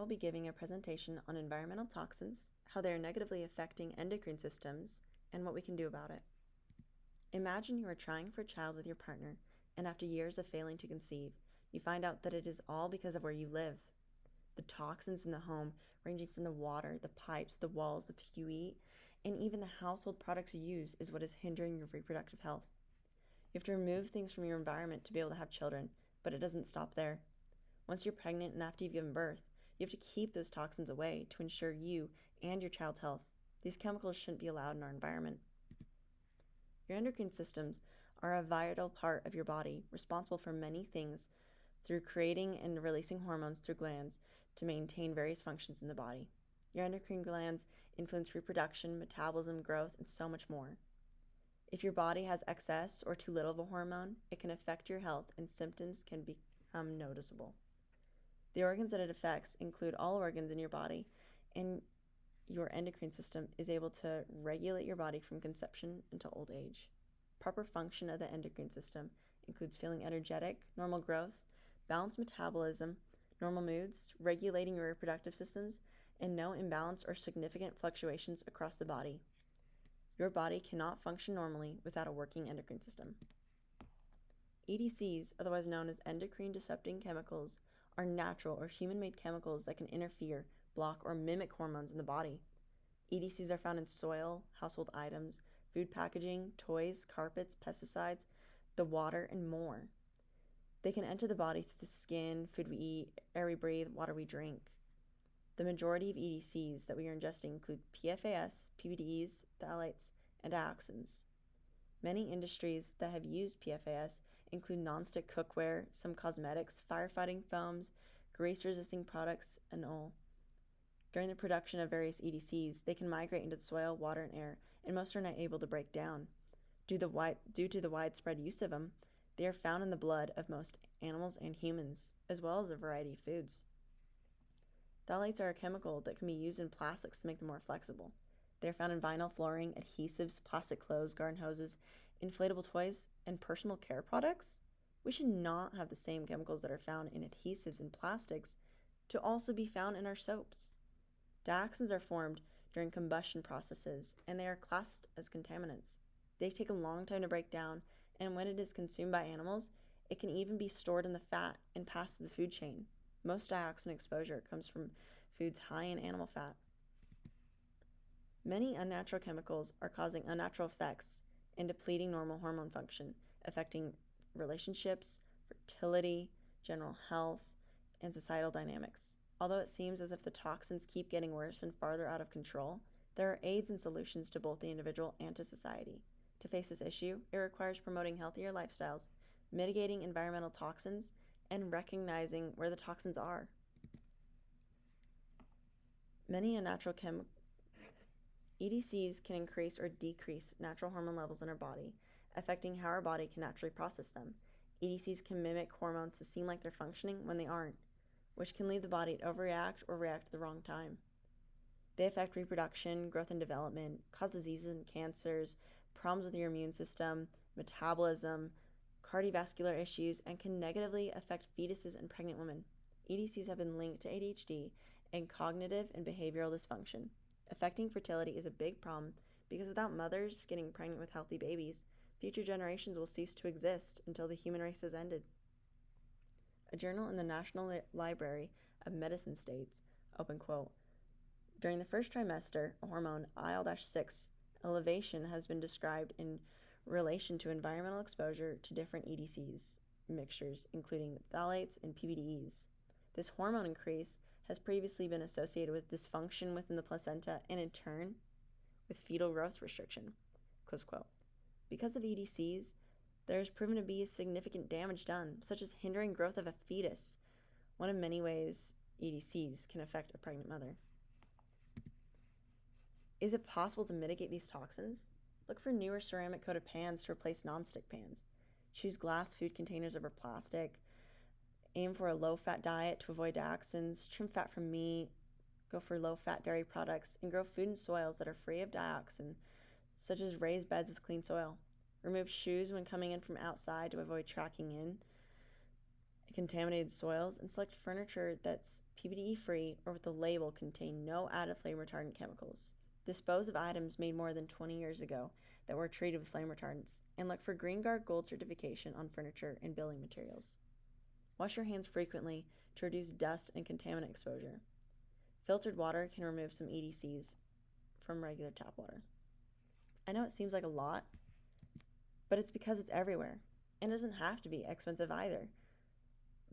I'll be giving a presentation on environmental toxins, how they are negatively affecting endocrine systems, and what we can do about it. Imagine you are trying for a child with your partner, and after years of failing to conceive, you find out that it is all because of where you live. The toxins in the home, ranging from the water, the pipes, the walls, the food you eat, and even the household products you use, is what is hindering your reproductive health. You have to remove things from your environment to be able to have children, but it doesn't stop there. Once you're pregnant and after you've given birth, you have to keep those toxins away to ensure you and your child's health. These chemicals shouldn't be allowed in our environment. Your endocrine systems are a vital part of your body, responsible for many things through creating and releasing hormones through glands to maintain various functions in the body. Your endocrine glands influence reproduction, metabolism, growth, and so much more. If your body has excess or too little of a hormone, it can affect your health and symptoms can become noticeable. The organs that it affects include all organs in your body, and your endocrine system is able to regulate your body from conception until old age. Proper function of the endocrine system includes feeling energetic, normal growth, balanced metabolism, normal moods, regulating your reproductive systems, and no imbalance or significant fluctuations across the body. Your body cannot function normally without a working endocrine system. EDCs, otherwise known as endocrine disrupting chemicals, are natural or human-made chemicals that can interfere, block, or mimic hormones in the body. EDCs are found in soil, household items, food packaging, toys, carpets, pesticides, the water, and more. They can enter the body through the skin, food we eat, air we breathe, water we drink. The majority of EDCs that we are ingesting include PFAS, PBDEs, phthalates, and dioxins. Many industries that have used PFAS include nonstick cookware, some cosmetics, firefighting foams, grease-resisting products, and all. During the production of various EDCs, they can migrate into the soil, water, and air, and most are not able to break down. Due to the widespread use of them, they are found in the blood of most animals and humans, as well as a variety of foods. Phthalates are a chemical that can be used in plastics to make them more flexible. They are found in vinyl flooring, adhesives, plastic clothes, garden hoses, inflatable toys, and personal care products. We should not have the same chemicals that are found in adhesives and plastics to also be found in our soaps. Dioxins are formed during combustion processes, and they are classed as contaminants. They take a long time to break down, and when it is consumed by animals, it can even be stored in the fat and pass through the food chain. Most dioxin exposure comes from foods high in animal fat. Many unnatural chemicals are causing unnatural effects and depleting normal hormone function, affecting relationships, fertility, general health, and societal dynamics. Although it seems as if the toxins keep getting worse and farther out of control, there are aids and solutions to both the individual and to society. To face this issue, it requires promoting healthier lifestyles, mitigating environmental toxins, and recognizing where the toxins are. Many unnatural EDCs can increase or decrease natural hormone levels in our body, affecting how our body can naturally process them. EDCs can mimic hormones to seem like they're functioning when they aren't, which can lead the body to overreact or react at the wrong time. They affect reproduction, growth and development, cause diseases and cancers, problems with your immune system, metabolism, cardiovascular issues, and can negatively affect fetuses and pregnant women. EDCs have been linked to ADHD and cognitive and behavioral dysfunction. Affecting fertility is a big problem because without mothers getting pregnant with healthy babies, future generations will cease to exist until the human race has ended. A journal in the National Library of Medicine states, open quote, during the first trimester, a hormone IL-6 elevation has been described in relation to environmental exposure to different EDCs mixtures, including phthalates and PBDEs. This hormone increase has previously been associated with dysfunction within the placenta and in turn with fetal growth restriction. Close quote. Because of EDCs, there is proven to be significant damage done, such as hindering growth of a fetus, one of many ways EDCs can affect a pregnant mother. Is it possible to mitigate these toxins? Look for newer ceramic-coated pans to replace nonstick pans. Choose glass food containers over plastic. Aim for a low-fat diet to avoid dioxins. Trim fat from meat. Go for low-fat dairy products. And grow food in soils that are free of dioxin, such as raised beds with clean soil. Remove shoes when coming in from outside to avoid tracking in. contaminated soils, and select furniture that's PVDE free or with the label contain no added flame retardant chemicals. Dispose of items made more than 20 years ago that were treated with flame retardants, and look for Green Guard Gold certification on furniture and building materials. Wash your hands frequently to reduce dust and contaminant exposure. Filtered water can remove some EDCs from regular tap water. I know it seems like a lot, but it's because it's everywhere, and it doesn't have to be expensive either.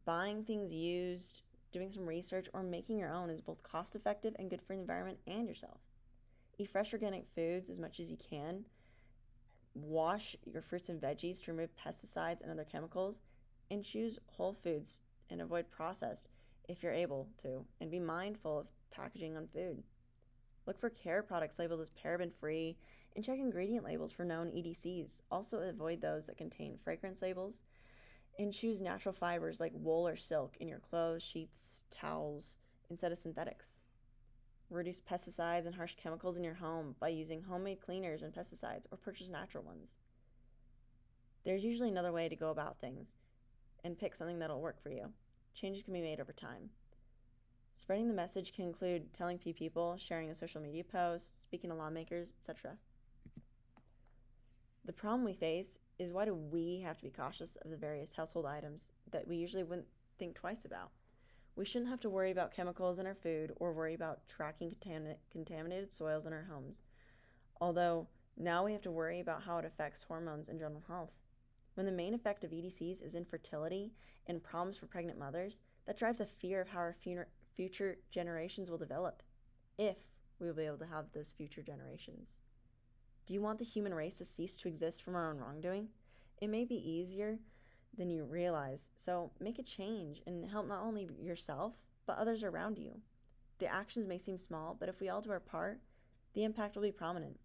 Buying things used, doing some research, or making your own is both cost effective and good for the environment and yourself. Eat fresh organic foods as much as you can. Wash your fruits and veggies to remove pesticides and other chemicals, and choose whole foods and avoid processed if you're able to, and be mindful of packaging on food. Look for care products labeled as paraben free and check ingredient labels for known EDCs. Also avoid those that contain fragrance labels, and choose natural fibers like wool or silk in your clothes, sheets, towels instead of synthetics. Reduce pesticides and harsh chemicals in your home by using homemade cleaners and pesticides, or purchase natural ones. There's usually another way to go about things, and pick something that'll work for you. Changes can be made over time. Spreading the message can include telling a few people, sharing a social media post, speaking to lawmakers, etc. The problem we face is, why do we have to be cautious of the various household items that we usually wouldn't think twice about? We shouldn't have to worry about chemicals in our food or worry about tracking contaminated soils in our homes. Although now we have to worry about how it affects hormones and general health. When the main effect of EDCs is infertility and problems for pregnant mothers, that drives a fear of how our future generations will develop, if we will be able to have those future generations. Do you want the human race to cease to exist from our own wrongdoing? It may be easier than you realize, so make a change and help not only yourself, but others around you. The actions may seem small, but if we all do our part, the impact will be prominent.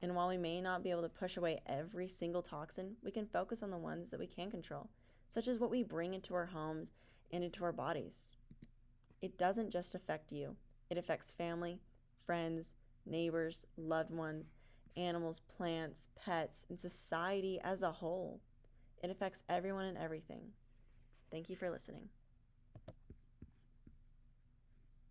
And while we may not be able to push away every single toxin, we can focus on the ones that we can control, such as what we bring into our homes and into our bodies. It doesn't just affect you. It affects family, friends, neighbors, loved ones, animals, plants, pets, and society as a whole. It affects everyone and everything. Thank you for listening.